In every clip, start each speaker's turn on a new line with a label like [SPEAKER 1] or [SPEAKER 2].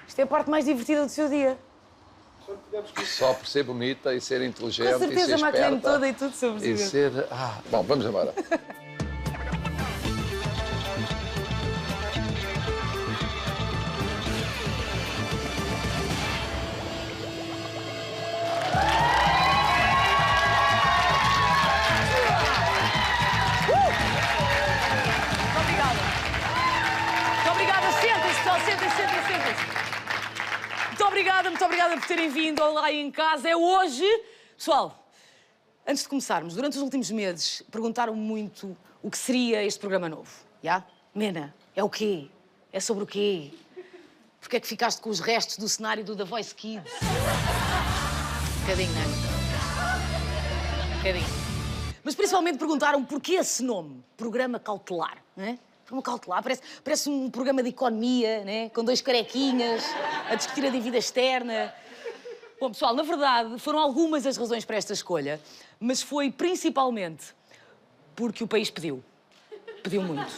[SPEAKER 1] Isto é a parte mais divertida do seu dia.
[SPEAKER 2] Só por ser bonita e ser inteligente.
[SPEAKER 1] Com certeza,
[SPEAKER 2] e ser
[SPEAKER 1] a maquilhei-me
[SPEAKER 2] esperta,
[SPEAKER 1] toda e tudo sobre
[SPEAKER 2] e ser... bom, vamos embora.
[SPEAKER 1] Muito obrigada por terem vindo ao Lá em Casa. É hoje... Pessoal, antes de começarmos, durante os últimos meses, perguntaram-me muito o que seria este programa novo. Já? Mena, é o quê? É sobre o quê? Porquê é que ficaste com os restos do cenário do The Voice Kids? Um bocadinho, não é? Um bocadinho. Mas principalmente perguntaram porquê esse nome, Programa Cautelar, não é? Programa Cautelar, parece um programa de economia, né? Com dois carequinhas a discutir a dívida externa. Bom, pessoal, na verdade, foram algumas as razões para esta escolha, mas foi principalmente porque o país pediu. Pediu muito.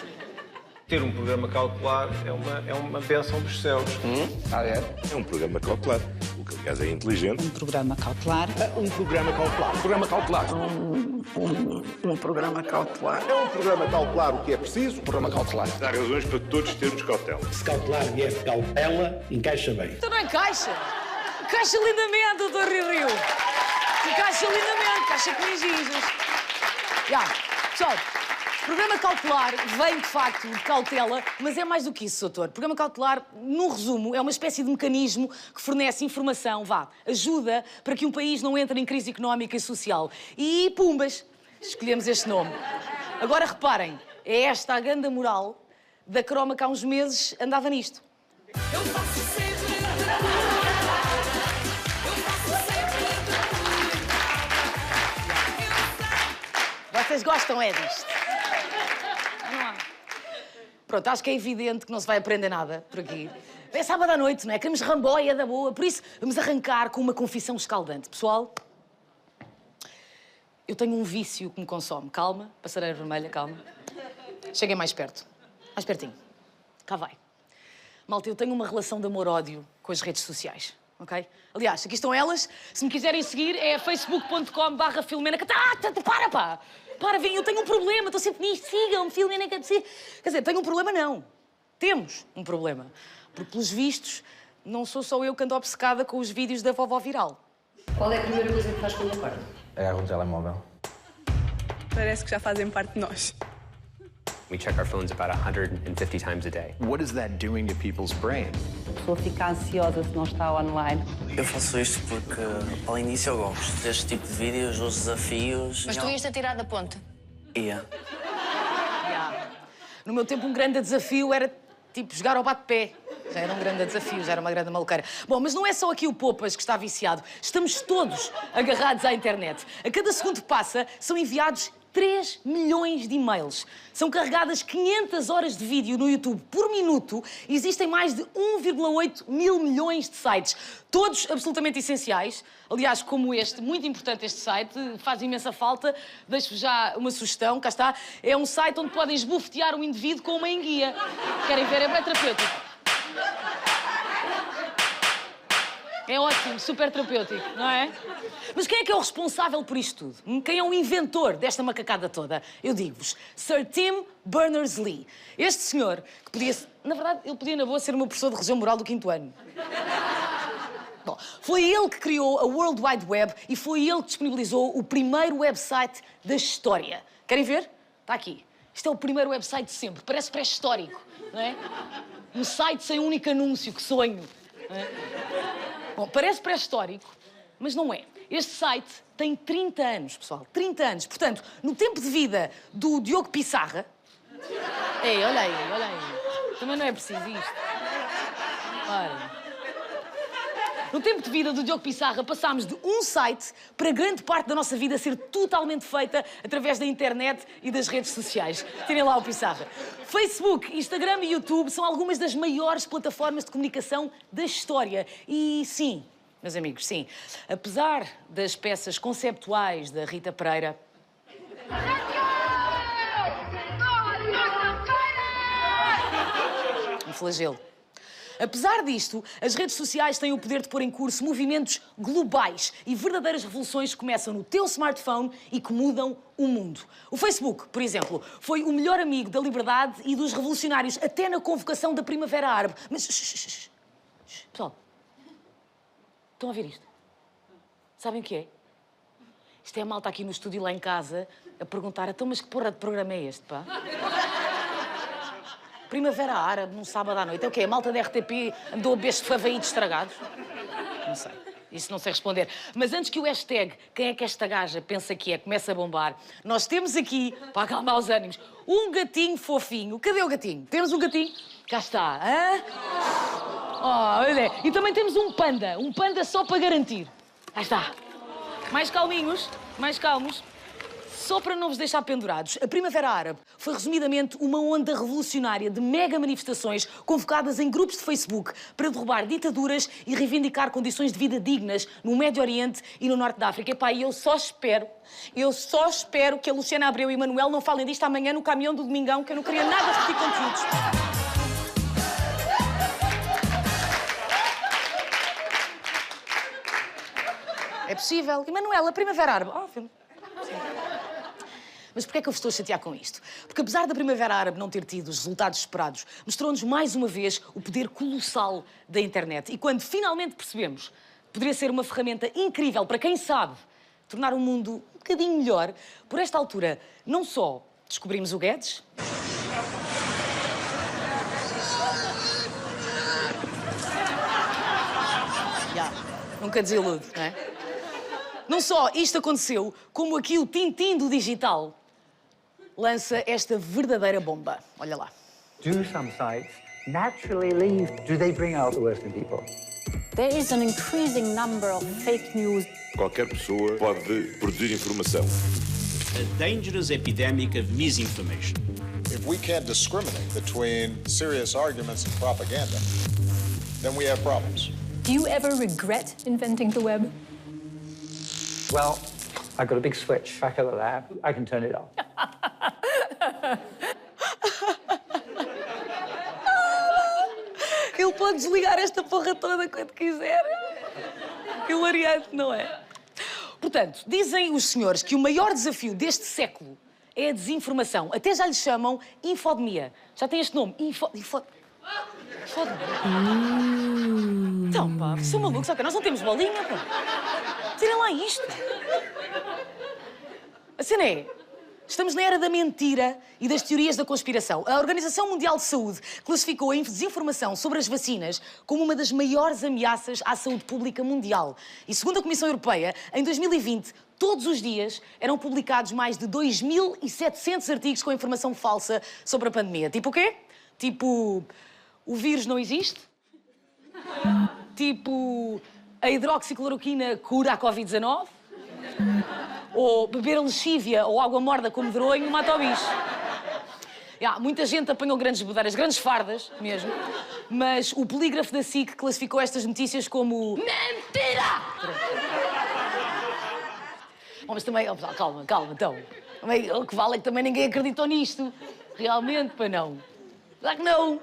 [SPEAKER 3] Ter um programa cautelar é uma bênção dos céus.
[SPEAKER 4] É um programa cautelar, o que aliás é inteligente.
[SPEAKER 5] Um programa cautelar.
[SPEAKER 4] Um programa cautelar. Programa cautelar.
[SPEAKER 5] Um programa cautelar.
[SPEAKER 4] É um programa cautelar o que é preciso.
[SPEAKER 2] Programa cautelar.
[SPEAKER 4] Dá razões para todos termos cautela.
[SPEAKER 6] Se cautelar vier de cautela, encaixa bem.
[SPEAKER 1] Então não encaixa. Encaixa lindamente, doutor Rio. Encaixa lindamente, encaixa com gingos. Pessoal, programa cautelar vem, de facto, de cautela, mas é mais do que isso, doutor. Programa cautelar, no resumo, é uma espécie de mecanismo que fornece informação, ajuda para que um país não entre em crise económica e social. E, pumbas, escolhemos este nome. Agora, reparem, é esta a grande moral da croma que há uns meses andava nisto. Eu faço sempre... Vocês gostam, disto? Não há. Pronto, acho que é evidente que não se vai aprender nada por aqui. É sábado à noite, não é? Queremos ramboia da boa, por isso vamos arrancar com uma confissão escaldante. Pessoal, eu tenho um vício que me consome. Calma, passareira vermelha, calma. Cheguem mais perto. Mais pertinho. Cá vai. Malta, eu tenho uma relação de amor-ódio com as redes sociais, ok? Aliás, aqui estão elas. Se me quiserem seguir, é facebook.com/Filomena. Para, pá! Para, vem, eu tenho um problema, estou sempre nisto. Sigam-me, Filomena. Quer dizer, tenho um problema, não. Temos um problema. Porque, pelos vistos, não sou só eu que ando obcecada com os vídeos da vovó viral.
[SPEAKER 7] Qual é a primeira coisa que faz quando acorda?
[SPEAKER 3] Agarra um telemóvel.
[SPEAKER 8] Parece que já fazem parte de nós.
[SPEAKER 9] We check our phones about 150 times a day.
[SPEAKER 10] What is that doing to people's brain?
[SPEAKER 5] A pessoa fica ansiosa se não está online.
[SPEAKER 11] Eu faço isto porque, ao início, eu gosto deste tipo de vídeos, os desafios...
[SPEAKER 7] Mas tu ias-te a tirar da ponte?
[SPEAKER 11] Ia.
[SPEAKER 1] No meu tempo, um grande desafio era, tipo, jogar ao bate-pé. Já era um grande desafio, já era uma grande maluqueira. Bom, mas não é só aqui o Popas que está viciado. Estamos todos agarrados à internet. A cada segundo que passa, são enviados 3 milhões de e-mails. São carregadas 500 horas de vídeo no YouTube por minuto. Existem mais de 1,8 mil milhões de sites. Todos absolutamente essenciais. Aliás, como este, muito importante este site, faz imensa falta. Deixo-vos já uma sugestão, cá está. É um site onde podem esbofetear um indivíduo com uma enguia. Querem ver? É bem terapêutico. É ótimo, super terapêutico, não é? Mas quem é que é o responsável por isto tudo? Quem é o inventor desta macacada toda? Eu digo-vos, Sir Tim Berners-Lee. Este senhor, que podia... Na verdade, ele podia, na boa, ser o meu professor de religião moral do 5º ano. Bom, foi ele que criou a World Wide Web e foi ele que disponibilizou o primeiro website da história. Querem ver? Está aqui. Isto é o primeiro website de sempre. Parece pré-histórico, não é? Um site sem um único anúncio, que sonho. Não é? Bom, parece pré-histórico, mas não é. Este site tem 30 anos, pessoal. 30 anos. Portanto, no tempo de vida do Diogo Pissarra... Ei, olha aí, olha aí. Também não é preciso isto. Ora... No tempo de vida do Diogo Pissarra, passámos de um site para grande parte da nossa vida ser totalmente feita através da internet e das redes sociais. Tirem lá o Pissarra. Facebook, Instagram e YouTube são algumas das maiores plataformas de comunicação da história. E sim, meus amigos, sim. Apesar das peças conceptuais da Rita Pereira... Um flagelo. Apesar disto, as redes sociais têm o poder de pôr em curso movimentos globais e verdadeiras revoluções que começam no teu smartphone e que mudam o mundo. O Facebook, por exemplo, foi o melhor amigo da liberdade e dos revolucionários até na convocação da Primavera Árabe. Mas, pessoal, estão a ouvir isto? Sabem o que é? Isto é a malta aqui no estúdio lá em casa a perguntar, então, mas que porra de programa é este, pá? Primavera Árabe, num sábado à noite. É o quê? A malta da RTP andou a beber favaídos estragados? Não sei. Isso não sei responder. Mas antes que o hashtag quem é que esta gaja pensa que é comece a bombar, nós temos aqui, para acalmar os ânimos, um gatinho fofinho. Cadê o gatinho? Temos um gatinho? Cá está. Hã? Oh, olha. E também temos um panda só para garantir. Cá está. Mais calminhos, mais calmos. Só para não vos deixar pendurados, a Primavera Árabe foi resumidamente uma onda revolucionária de mega manifestações convocadas em grupos de Facebook para derrubar ditaduras e reivindicar condições de vida dignas no Médio Oriente e no Norte da África. Epá, e eu só espero que a Luciana Abreu e o Manuel não falem disto amanhã no caminhão do Domingão, que eu não queria nada repetir conteúdos. É possível. E Manuel, a Primavera Árabe... Mas porquê é que eu vos estou a chatear com isto? Porque apesar da Primavera Árabe não ter tido os resultados esperados, mostrou-nos mais uma vez o poder colossal da internet. E quando finalmente percebemos que poderia ser uma ferramenta incrível para quem sabe tornar o mundo um bocadinho melhor, por esta altura, não só descobrimos o Guedes... Nunca desilude, não é? Não só isto aconteceu, como aqui o Tintim do digital lança esta verdadeira bomba. Olha lá.
[SPEAKER 12] Do some sites naturally leave? Do they bring out the worst in people?
[SPEAKER 7] There is an increasing number of fake news.
[SPEAKER 4] Qualquer pessoa pode produzir informação.
[SPEAKER 6] A dangerous epidemic of misinformation.
[SPEAKER 13] If we can't discriminate between serious arguments and propaganda, then we have problems.
[SPEAKER 14] Do you ever regret inventing the web?
[SPEAKER 12] Well, I got a big switch back at the lab. I can turn it off.
[SPEAKER 1] Ele pode desligar esta porra toda quando quiser. Hilariante, não é? Portanto, dizem os senhores que o maior desafio deste século é a desinformação. Até já lhe chamam infodemia. Já tem este nome? Infodemia. Então, pá, sou maluco, só que nós não temos bolinha, pá. Tirem lá isto. A cena é... Estamos na era da mentira e das teorias da conspiração. A Organização Mundial de Saúde classificou a desinformação sobre as vacinas como uma das maiores ameaças à saúde pública mundial. E segundo a Comissão Europeia, em 2020, todos os dias eram publicados mais de 2.700 artigos com informação falsa sobre a pandemia. Tipo o quê? Tipo, o vírus não existe? Tipo, a hidroxicloroquina cura a Covid-19? Ou beber lexívia ou água morda com medronho mata o bicho. Muita gente apanhou grandes bedeiras, grandes fardas mesmo, mas o polígrafo da SIC classificou estas notícias como... Mentira! Mas também... Calma, então. O que vale é que também ninguém acreditou nisto. Realmente, pá, não. Claro que não.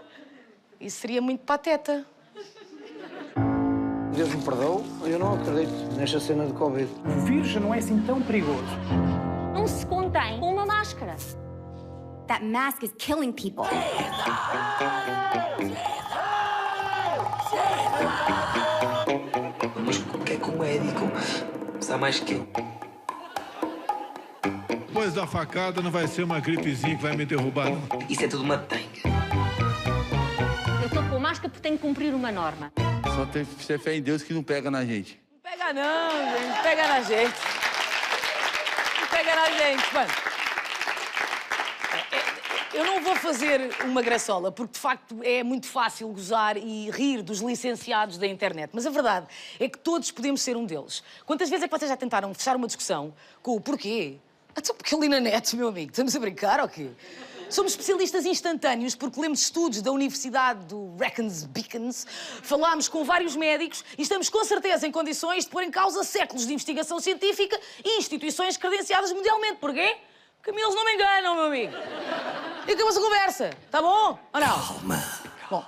[SPEAKER 1] Isso seria muito pateta.
[SPEAKER 15] Deus me perdoe, eu não acredito nesta cena de Covid.
[SPEAKER 12] O vírus não é assim tão perigoso.
[SPEAKER 7] Não se contém com uma máscara.
[SPEAKER 16] That mask is killing people.
[SPEAKER 11] Mas por que é que o médico sabe mais que eu?
[SPEAKER 17] Depois da facada não vai ser uma gripezinha que vai me derrubar, não.
[SPEAKER 11] Isso é tudo uma tanga.
[SPEAKER 7] Eu estou com máscara porque tenho que cumprir uma norma.
[SPEAKER 18] Só tem que ter fé em Deus que não pega na gente.
[SPEAKER 1] Não pega não, gente. Não pega na gente. Não pega na gente, mano. Eu não vou fazer uma graçola, porque de facto é muito fácil gozar e rir dos licenciados da internet. Mas a verdade é que todos podemos ser um deles. Quantas vezes é que vocês já tentaram fechar uma discussão com o porquê? Então porque ali na net, meu amigo, estamos a brincar ou quê? Somos especialistas instantâneos porque lemos estudos da Universidade do Reckons Beacons, falámos com vários médicos e estamos com certeza em condições de pôr em causa séculos de investigação científica e instituições credenciadas mundialmente. Porquê? Porque a mim eles não me enganam, meu amigo. E acabou-se a conversa, tá bom? Ou não?
[SPEAKER 11] Calma.
[SPEAKER 1] Bom,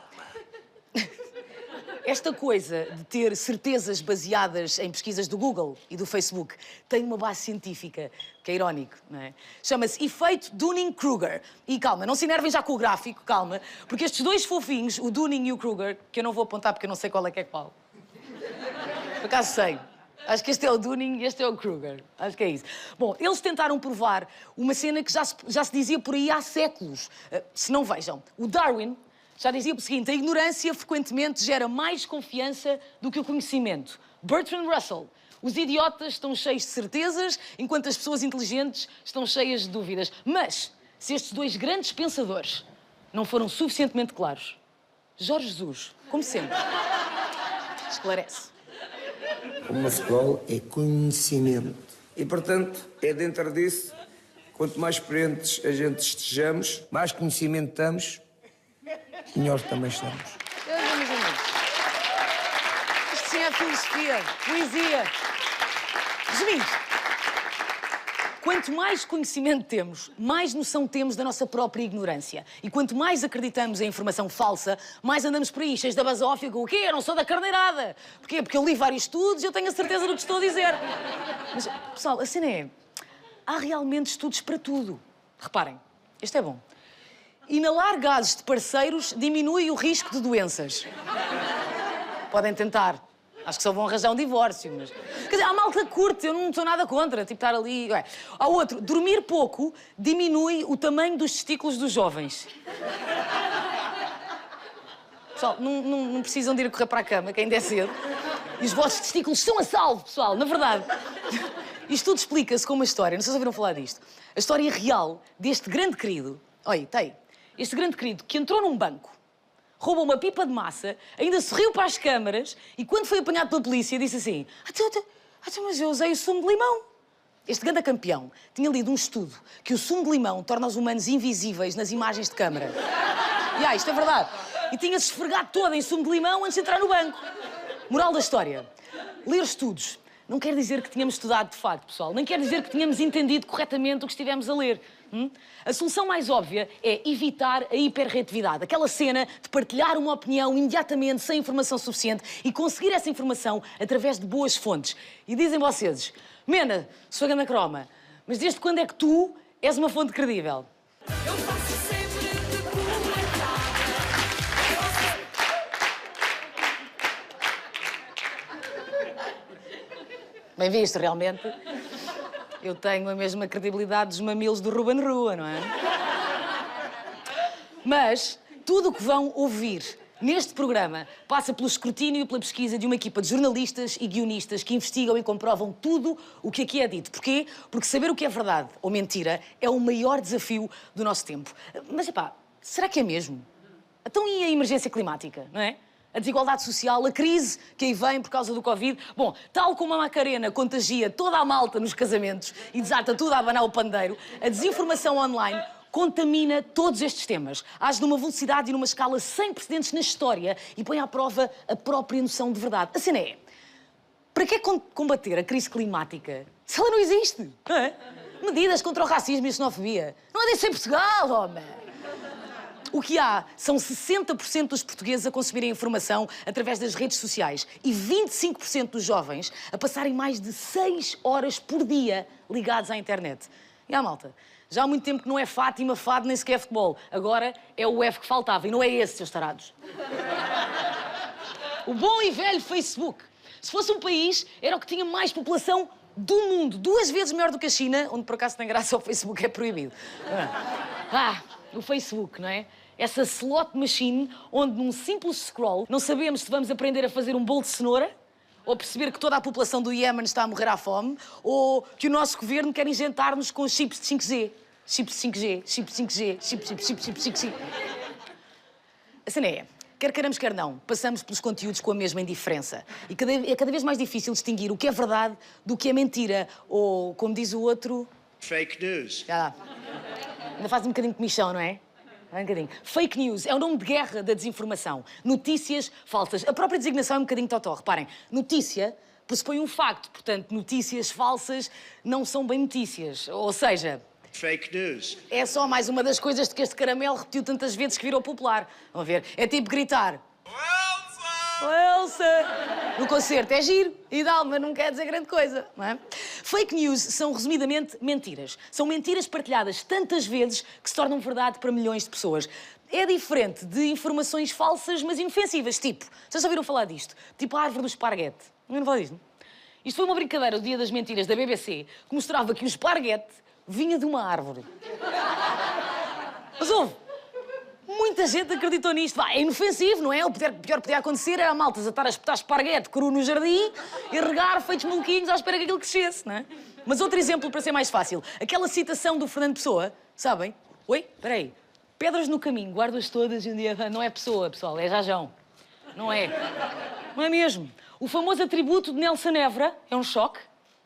[SPEAKER 1] Esta coisa de ter certezas baseadas em pesquisas do Google e do Facebook tem uma base científica, que é irónico, não é? Chama-se efeito Dunning-Kruger. E calma, não se enervem já com o gráfico, calma, porque estes dois fofinhos, o Dunning e o Kruger, que eu não vou apontar porque eu não sei qual é que é qual. Por acaso sei. Acho que este é o Dunning e este é o Kruger. Acho que é isso. Bom, eles tentaram provar uma cena que já se dizia por aí há séculos. Se não vejam, o Darwin já dizia o seguinte: a ignorância frequentemente gera mais confiança do que o conhecimento. Bertrand Russell: os idiotas estão cheios de certezas, enquanto as pessoas inteligentes estão cheias de dúvidas. Mas, se estes dois grandes pensadores não foram suficientemente claros, Jorge Jesus, como sempre, esclarece.
[SPEAKER 19] O Mascol é conhecimento. E, portanto, é dentro disso, quanto mais experientes a gente estejamos, mais conhecimento temos, melhor também estamos.
[SPEAKER 1] Meus amigos, isto sim é filosofia, poesia. Resumindo, quanto mais conhecimento temos, mais noção temos da nossa própria ignorância. E quanto mais acreditamos em informação falsa, mais andamos por aí, cheios da basófia, com o quê? Eu não sou da carneirada. Porquê? Porque eu li vários estudos e eu tenho a certeza do que estou a dizer. Mas, pessoal, a cena é... há realmente estudos para tudo. Reparem, este é bom. Inalar gases de parceiros diminui o risco de doenças. Podem tentar. Acho que só vão arranjar um divórcio, mas... Quer dizer, há malta curte, eu não estou nada contra, tipo, estar ali... Há outro, dormir pouco diminui o tamanho dos testículos dos jovens. Pessoal, não precisam de ir a correr para a cama, que ainda é cedo. E os vossos testículos são a salvo, pessoal, na verdade. Isto tudo explica-se com uma história, não sei se ouviram falar disto. A história real deste grande querido... Olha, tem. Este grande querido que entrou num banco, roubou uma pipa de massa, ainda sorriu para as câmaras e, quando foi apanhado pela polícia, disse assim: mas eu usei o sumo de limão. Este grande campeão tinha lido um estudo que o sumo de limão torna os humanos invisíveis nas imagens de câmara. E isto é verdade. E tinha-se esfregado todo em sumo de limão antes de entrar no banco. Moral da história: ler estudos não quer dizer que tínhamos estudado de facto, pessoal. Nem quer dizer que tínhamos entendido corretamente o que estivemos a ler. A solução mais óbvia é evitar a hiperreatividade. Aquela cena de partilhar uma opinião imediatamente, sem informação suficiente, e conseguir essa informação através de boas fontes. E dizem vocês: Mena, sou ganda croma, mas desde quando é que tu és uma fonte credível? Eu faço sempre de Bem visto, realmente. Eu tenho a mesma credibilidade dos mamilos do Ruben Rua, não é? Mas tudo o que vão ouvir neste programa passa pelo escrutínio e pela pesquisa de uma equipa de jornalistas e guionistas que investigam e comprovam tudo o que aqui é dito. Porquê? Porque saber o que é verdade ou mentira é o maior desafio do nosso tempo. Mas, epá, será que é mesmo? Então e a emergência climática, não é? A desigualdade social, a crise que aí vem por causa do Covid. Bom, tal como a Macarena contagia toda a malta nos casamentos e desata tudo a abanar o pandeiro, a desinformação online contamina todos estes temas. Age numa velocidade e numa escala sem precedentes na história e põe à prova a própria noção de verdade. A cena é: para que combater a crise climática se ela não existe? Não é? Medidas contra o racismo e a xenofobia. Não há de ser em Portugal, homem! O que há são 60% dos portugueses a consumirem informação através das redes sociais e 25% dos jovens a passarem mais de 6 horas por dia ligados à internet. E à malta, já há muito tempo que não é Fátima, Fado, nem sequer futebol. Agora é o F que faltava e não é esse, seus tarados. O bom e velho Facebook. Se fosse um país, era o que tinha mais população do mundo. 2 vezes maior do que a China, onde por acaso tem graça o Facebook é proibido. O Facebook, não é? Essa slot machine onde num simples scroll não sabemos se vamos aprender a fazer um bolo de cenoura, ou perceber que toda a população do Iémen está a morrer à fome, ou que o nosso governo quer injetar-nos com chips de 5G. Chips de 5G, chips de 5G, chips de 5G. A cena é: quer queiramos, quer não, passamos pelos conteúdos com a mesma indiferença. E é cada vez mais difícil distinguir o que é verdade do que é mentira. Ou, como diz o outro...
[SPEAKER 20] Fake news.
[SPEAKER 1] Já. Ainda faz um bocadinho de comichão, não é? Um bocadinho. Fake news é o nome de guerra da desinformação. Notícias falsas. A própria designação é um bocadinho totó. Reparem, notícia pressupõe um facto. Portanto, notícias falsas não são bem notícias. Ou seja...
[SPEAKER 20] Fake news.
[SPEAKER 1] É só mais uma das coisas de que este caramelo repetiu tantas vezes que virou popular. Vão ver? É tipo gritar... Wilson! Oh, Elsa! No concerto é giro e dá, mas não quer dizer grande coisa, não é? Fake news são, resumidamente, mentiras. São mentiras partilhadas tantas vezes que se tornam verdade para milhões de pessoas. É diferente de informações falsas, mas inofensivas, tipo... Vocês já ouviram falar disto? Tipo a árvore do esparguete. Não falar disto? Isto foi uma brincadeira do Dia das Mentiras da BBC que mostrava que o esparguete vinha de uma árvore. Mas houve. Muita gente acreditou nisto. Vá, é inofensivo, não é? O pior que podia acontecer era a malta estar a espetar esparguete cru no jardim e regar feitos maluquinhos à espera que aquilo crescesse, não é? Mas outro exemplo para ser mais fácil. Aquela citação do Fernando Pessoa, sabem? Oi? Espera aí. Pedras no caminho, guardas todas e um dia... Não é Pessoa, pessoal, é Jajão. Não é. Não é mesmo. O famoso atributo de Nelson Évora é um choque,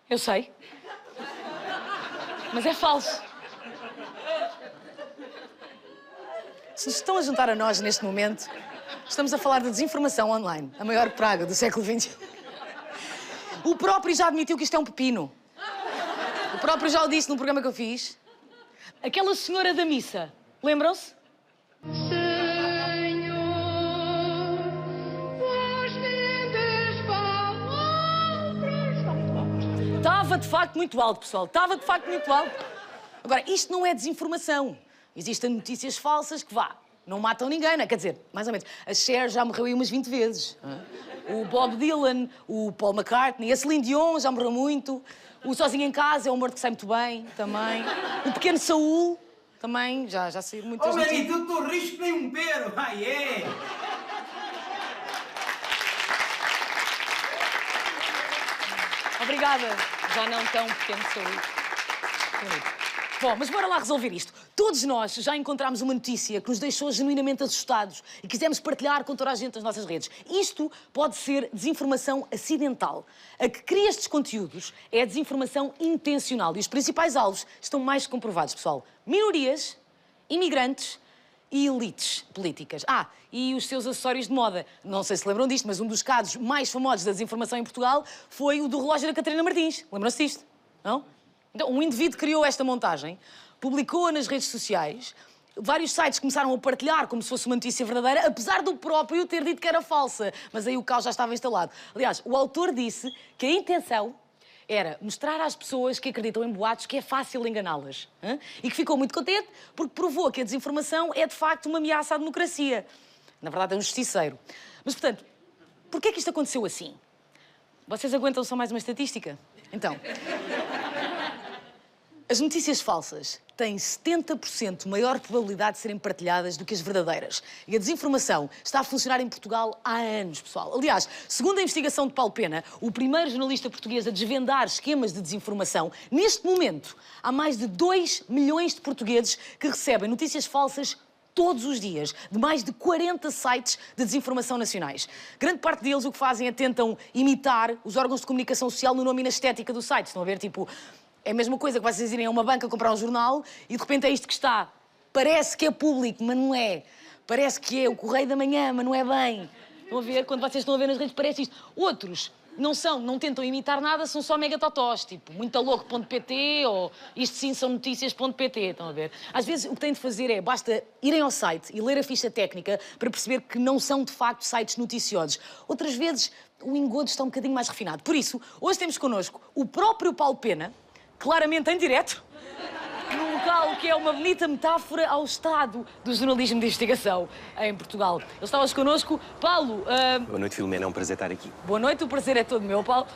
[SPEAKER 1] eu sei. Mas é falso. Se nos estão a juntar a nós neste momento, estamos a falar de desinformação online, a maior praga do século XXI. O próprio já admitiu que isto é um pepino. O próprio já o disse num programa que eu fiz. Aquela senhora da missa, lembram-se? Estava de facto muito alto, pessoal. Estava de facto muito alto. Agora, isto não é desinformação. Existem notícias falsas que, não matam ninguém, não é? Quer dizer, mais ou menos. A Cher já morreu aí umas 20 vezes. O Bob Dylan, o Paul McCartney, a Celine Dion já morreu muito. O Sozinho em Casa é um morto que sai muito bem, também. O Pequeno Saúl, também, já saiu muitas notícias.
[SPEAKER 21] Oh, Marito, tu risco nem um pero. Ai, é.
[SPEAKER 1] Obrigada. Já não tão Pequeno Saúl. Bom, mas bora lá resolver isto. Todos nós já encontramos uma notícia que nos deixou genuinamente assustados e quisemos partilhar com toda a gente nas nossas redes. Isto pode ser desinformação acidental. A que cria estes conteúdos é a desinformação intencional. E os principais alvos estão mais que comprovados, pessoal. Minorias, imigrantes e elites políticas. E os seus acessórios de moda. Não sei se lembram disto, mas um dos casos mais famosos da desinformação em Portugal foi o do relógio da Catarina Martins. Lembram-se disto? Não? Então, um indivíduo criou esta montagem, publicou-a nas redes sociais, vários sites começaram a partilhar como se fosse uma notícia verdadeira, apesar do próprio ter dito que era falsa. Mas aí o caos já estava instalado. Aliás, o autor disse que a intenção era mostrar às pessoas que acreditam em boatos que é fácil enganá-las. E que ficou muito contente porque provou que a desinformação é, de facto, uma ameaça à democracia. Na verdade, é um justiceiro. Mas, portanto, porquê é que isto aconteceu assim? Vocês aguentam só mais uma estatística? Então... As notícias falsas têm 70% maior probabilidade de serem partilhadas do que as verdadeiras. E a desinformação está a funcionar em Portugal há anos, pessoal. Aliás, segundo a investigação de Paulo Pena, o primeiro jornalista português a desvendar esquemas de desinformação, neste momento, há mais de 2 milhões de portugueses que recebem notícias falsas todos os dias, de mais de 40 sites de desinformação nacionais. Grande parte deles o que fazem é tentam imitar os órgãos de comunicação social no nome e na estética do site. Estão a ver, tipo... É a mesma coisa que vocês irem a uma banca comprar um jornal e de repente é isto que está. Parece que é público, mas não é. Parece que é o Correio da Manhã, mas não é bem. Estão a ver? Quando vocês estão a ver nas redes, parece isto. Outros não tentam imitar nada, são só mega totós, tipo muitalouco.pt ou isto sim são notícias.pt, estão a ver? Às vezes o que têm de fazer é, basta irem ao site e ler a ficha técnica para perceber que não são de facto sites noticiosos. Outras vezes o engodo está um bocadinho mais refinado. Por isso, hoje temos connosco o próprio Paulo Pena, claramente em direto, num local que é uma bonita metáfora ao estado do jornalismo de investigação em Portugal. Ele está hoje connosco. Paulo...
[SPEAKER 9] Boa noite, Filomena. É um prazer estar aqui.
[SPEAKER 1] Boa noite, o prazer é todo meu, Paulo.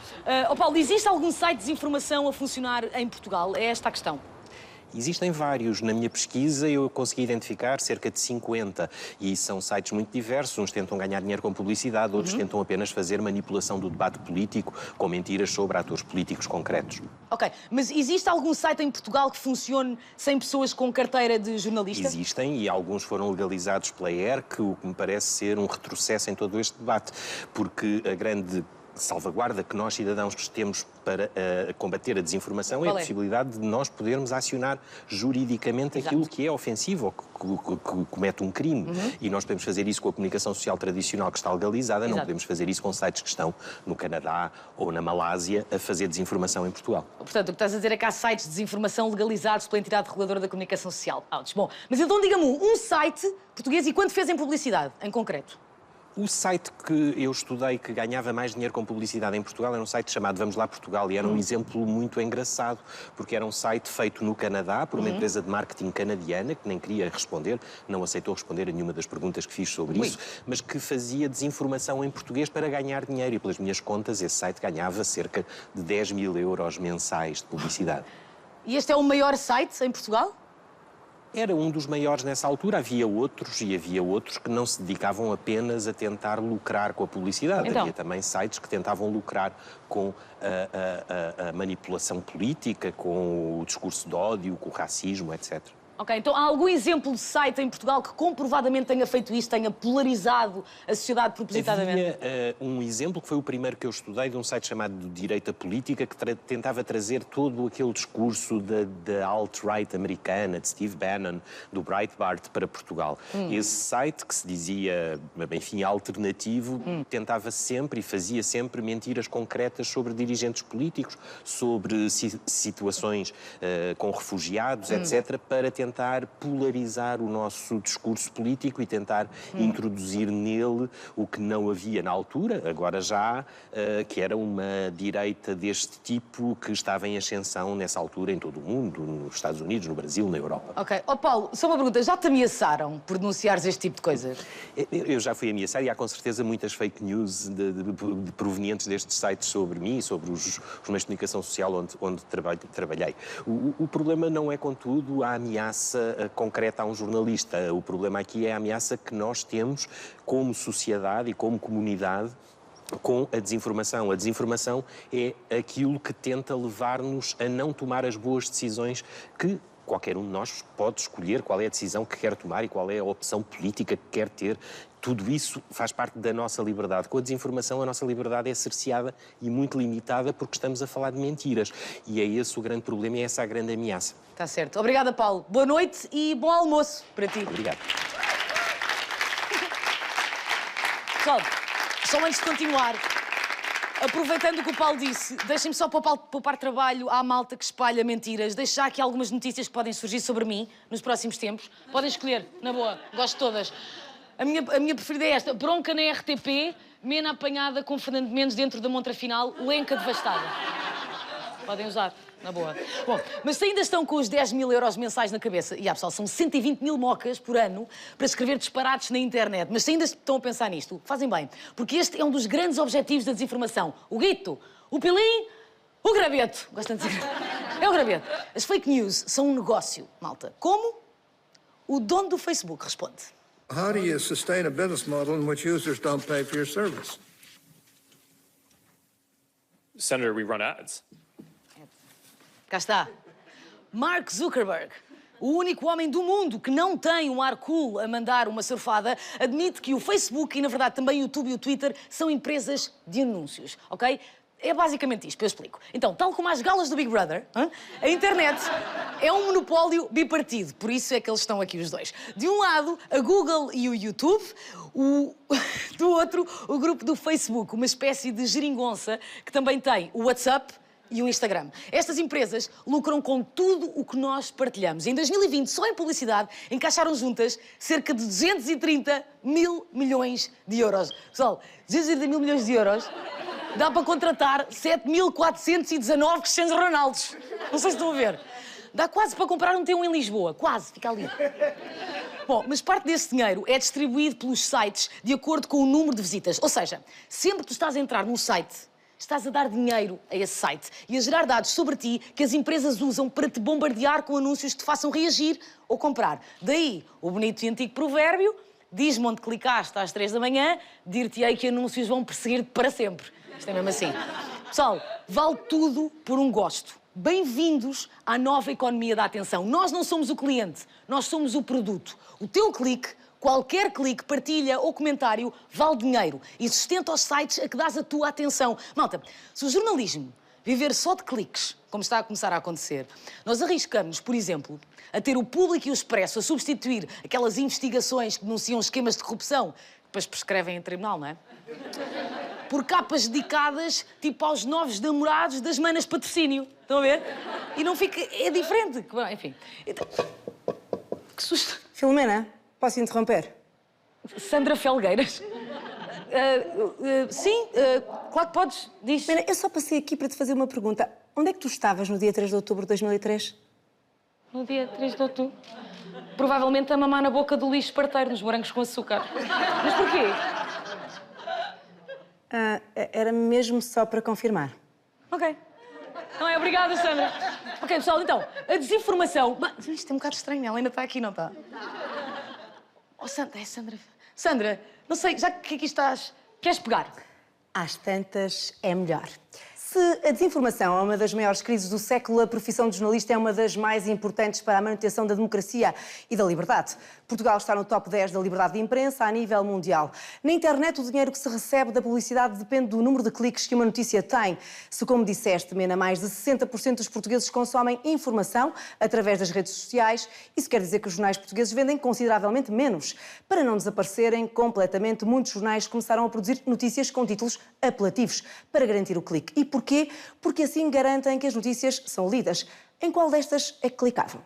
[SPEAKER 1] Paulo, existe algum site de desinformação a funcionar em Portugal? É esta a questão.
[SPEAKER 9] Existem vários. Na minha pesquisa eu consegui identificar cerca de 50 e são sites muito diversos. Uns tentam ganhar dinheiro com publicidade, outros tentam apenas fazer manipulação do debate político com mentiras sobre atores políticos concretos.
[SPEAKER 1] Ok, mas existe algum site em Portugal que funcione sem pessoas com carteira de jornalista?
[SPEAKER 9] Existem e alguns foram legalizados pela ERC, o que me parece ser um retrocesso em todo este debate, porque a grande salvaguarda que nós, cidadãos, temos para combater a desinformação é a possibilidade de nós podermos acionar juridicamente aquilo que é ofensivo ou que comete um crime. E nós podemos fazer isso com a comunicação social tradicional que está legalizada, não podemos fazer isso com sites que estão no Canadá ou na Malásia a fazer desinformação em Portugal.
[SPEAKER 1] Portanto, o que estás a dizer é que há sites de desinformação legalizados pela entidade reguladora da comunicação social. Bom, mas então diga-me um site português e quanto fez em publicidade, em concreto?
[SPEAKER 9] O site que eu estudei que ganhava mais dinheiro com publicidade em Portugal era um site chamado Vamos Lá Portugal e era um exemplo muito engraçado, porque era um site feito no Canadá por uma empresa de marketing canadiana que nem queria responder, não aceitou responder a nenhuma das perguntas que fiz sobre isso, mas que fazia desinformação em português para ganhar dinheiro e, pelas minhas contas, esse site ganhava cerca de 10.000 euros mensais de publicidade.
[SPEAKER 1] E este é o maior site em Portugal?
[SPEAKER 9] Era um dos maiores nessa altura, havia outros que não se dedicavam apenas a tentar lucrar com a publicidade.
[SPEAKER 1] Então.
[SPEAKER 9] Havia também sites que tentavam lucrar com a manipulação política, com o discurso de ódio, com o racismo, etc.
[SPEAKER 1] Ok, então há algum exemplo de site em Portugal que comprovadamente tenha feito isto, tenha polarizado a sociedade propositadamente?
[SPEAKER 9] Havia um exemplo que foi o primeiro que eu estudei de um site chamado Direita Política que tentava trazer todo aquele discurso da alt-right americana, de Steve Bannon, do Breitbart para Portugal. Esse site, que se dizia, enfim, alternativo, tentava sempre e fazia sempre mentiras concretas sobre dirigentes políticos, sobre situações com refugiados, etc., para tentar polarizar o nosso discurso político e tentar introduzir nele o que não havia na altura, agora já, que era uma direita deste tipo que estava em ascensão nessa altura em todo o mundo, nos Estados Unidos, no Brasil, na Europa.
[SPEAKER 1] Ok. Paulo, só uma pergunta. Já te ameaçaram por denunciares este tipo de coisas?
[SPEAKER 9] Eu já fui ameaçado e há com certeza muitas fake news de provenientes destes sites sobre mim, sobre os meios de comunicação social onde trabalhei. O problema não é, contudo, a ameaça concreta a um jornalista. O problema aqui é a ameaça que nós temos como sociedade e como comunidade com a desinformação. A desinformação é aquilo que tenta levar-nos a não tomar as boas decisões que qualquer um de nós pode escolher qual é a decisão que quer tomar e qual é a opção política que quer ter. Tudo isso faz parte da nossa liberdade. Com a desinformação, a nossa liberdade é cerceada e muito limitada porque estamos a falar de mentiras. E é esse o grande problema e é essa a grande ameaça.
[SPEAKER 1] Está certo. Obrigada, Paulo. Boa noite e bom almoço para ti.
[SPEAKER 9] Obrigado.
[SPEAKER 1] Pessoal, só antes de continuar, aproveitando o que o Paulo disse, deixem-me só poupar trabalho à malta que espalha mentiras. Deixo já aqui algumas notícias que podem surgir sobre mim nos próximos tempos. Podem escolher, na boa, gosto de todas. A minha preferida é esta. Bronca na RTP, Mena apanhada com Fernando Mendes dentro da montra final, Lenca devastada. Podem usar, na boa. Bom, mas se ainda estão com os 10.000 euros mensais na cabeça, e pessoal, são 120.000 mocas por ano para escrever disparates na internet, mas se ainda estão a pensar nisto, fazem bem, porque este é um dos grandes objetivos da desinformação. O guito, o pilim, o graveto. Gostam de dizer? É o graveto. As fake news são um negócio, malta. Como? O dono do Facebook responde.
[SPEAKER 2] How do you sustain a business model in which users don't pay for your service?
[SPEAKER 22] Senator, we run ads.
[SPEAKER 1] Cá está. Mark Zuckerberg, o único homem do mundo que não tem um ar cool a mandar uma surfada, admite que o Facebook e, na verdade, também o YouTube e o Twitter são empresas de anúncios, ok? É basicamente isto, eu explico. Então, tal como as galas do Big Brother, a internet é um monopólio bipartido, por isso é que eles estão aqui os dois. De um lado, a Google e o YouTube, do outro, o grupo do Facebook, uma espécie de geringonça que também tem o WhatsApp e o Instagram. Estas empresas lucram com tudo o que nós partilhamos. Em 2020, só em publicidade, encaixaram juntas cerca de 230 mil milhões de euros. Pessoal, 230 mil milhões de euros dá para contratar 7.419 Cristianos Ronaldos. Não sei se estão a ver. Dá quase para comprar um T1 em Lisboa. Quase, fica ali. Bom, mas parte desse dinheiro é distribuído pelos sites de acordo com o número de visitas. Ou seja, sempre que tu estás a entrar num site, estás a dar dinheiro a esse site e a gerar dados sobre ti que as empresas usam para te bombardear com anúncios que te façam reagir ou comprar. Daí o bonito e antigo provérbio: diz-me onde clicaste às 3 da manhã, dir-te-ei que anúncios vão perseguir-te para sempre. Isto é mesmo assim. Pessoal, vale tudo por um gosto. Bem-vindos à nova economia da atenção. Nós não somos o cliente, nós somos o produto. O teu clique, qualquer clique, partilha ou comentário vale dinheiro e sustenta os sites a que dás a tua atenção. Malta, se o jornalismo viver só de cliques, como está a começar a acontecer, nós arriscamos, por exemplo, a ter o Público e o Expresso a substituir aquelas investigações que denunciam esquemas de corrupção, que depois prescrevem em tribunal, não é? Por capas dedicadas, tipo aos novos namorados das manas de patrocínio. Estão a ver? E não fica... É diferente. Enfim. Então... Que susto.
[SPEAKER 8] Filomena, posso interromper?
[SPEAKER 1] Sandra Felgueiras. Sim, claro que podes. Diz.
[SPEAKER 3] Mena, eu só passei aqui para te fazer uma pergunta. Onde é que tu estavas no dia 3 de outubro de 2003?
[SPEAKER 1] No dia 3 de outubro? Provavelmente a mamar na boca do lixo parteiro, nos morangos com açúcar. Mas porquê?
[SPEAKER 3] Era mesmo só para confirmar.
[SPEAKER 1] Ok. Não é? Obrigada, Sandra. Ok, pessoal, então, a desinformação... Isto é um bocado estranho, ela ainda está aqui, não está? Oh, Sandra, é Sandra... Sandra, não sei, já que aqui estás, queres pegar?
[SPEAKER 3] Às tantas, é melhor. Se a desinformação é uma das maiores crises do século, a profissão de jornalista é uma das mais importantes para a manutenção da democracia e da liberdade. Portugal está no top 10 da liberdade de imprensa a nível mundial. Na internet, o dinheiro que se recebe da publicidade depende do número de cliques que uma notícia tem. Se, como disseste, Mena, mais de 60% dos portugueses consomem informação através das redes sociais, isso quer dizer que os jornais portugueses vendem consideravelmente menos. Para não desaparecerem completamente, muitos jornais começaram a produzir notícias com títulos apelativos para garantir o clique. E porquê? Porque assim garantem que as notícias são lidas. Em qual destas é que clicavam?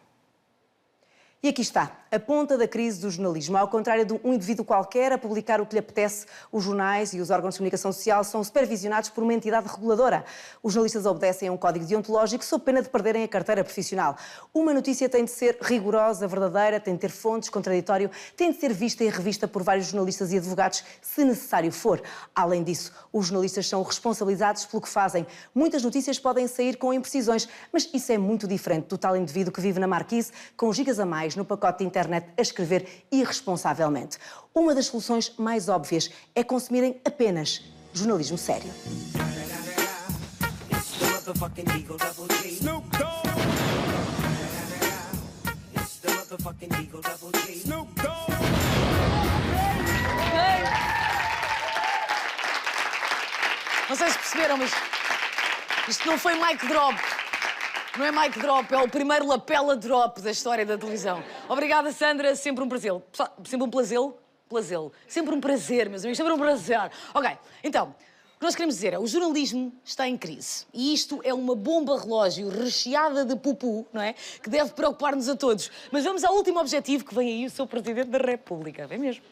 [SPEAKER 3] E aqui está, a ponta da crise do jornalismo. Ao contrário de um indivíduo qualquer a publicar o que lhe apetece, os jornais e os órgãos de comunicação social são supervisionados por uma entidade reguladora. Os jornalistas obedecem a um código deontológico sob pena de perderem a carteira profissional. Uma notícia tem de ser rigorosa, verdadeira, tem de ter fontes, contraditório, tem de ser vista e revista por vários jornalistas e advogados, se necessário for. Além disso, os jornalistas são responsabilizados pelo que fazem. Muitas notícias podem sair com imprecisões, mas isso é muito diferente do tal indivíduo que vive na Marquise com gigas a mais no pacote de internet a escrever irresponsavelmente. Uma das soluções mais óbvias é consumirem apenas jornalismo sério.
[SPEAKER 1] Não sei se perceberam, mas isto não foi mic drop. Não é mic drop, é o primeiro lapela drop da história da televisão. Obrigada, Sandra. Sempre um prazer. Sempre um prazer? Sempre um prazer, meus amigos. Sempre um prazer. Ok, então, o que nós queremos dizer é o jornalismo está em crise. E isto é uma bomba relógio recheada de pupu, não é? Que deve preocupar-nos a todos. Mas vamos ao último objetivo que vem aí o seu Presidente da República. Vem mesmo.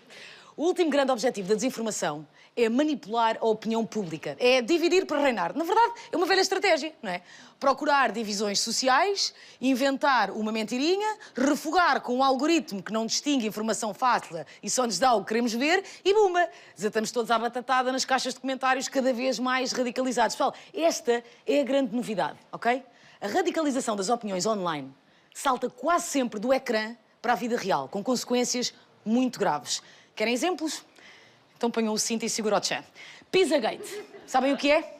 [SPEAKER 1] O último grande objetivo da desinformação é manipular a opinião pública. É dividir para reinar. Na verdade, é uma velha estratégia, não é? Procurar divisões sociais, inventar uma mentirinha, refogar com um algoritmo que não distingue informação fácil e só nos dá o que queremos ver e bumba! Desatamos todos à batatada nas caixas de comentários cada vez mais radicalizados. Pessoal, esta é a grande novidade, ok? A radicalização das opiniões online salta quase sempre do ecrã para a vida real, com consequências muito graves. Querem exemplos? Então ponham o cinto e segura o tchan. Pizzagate. Sabem o que é?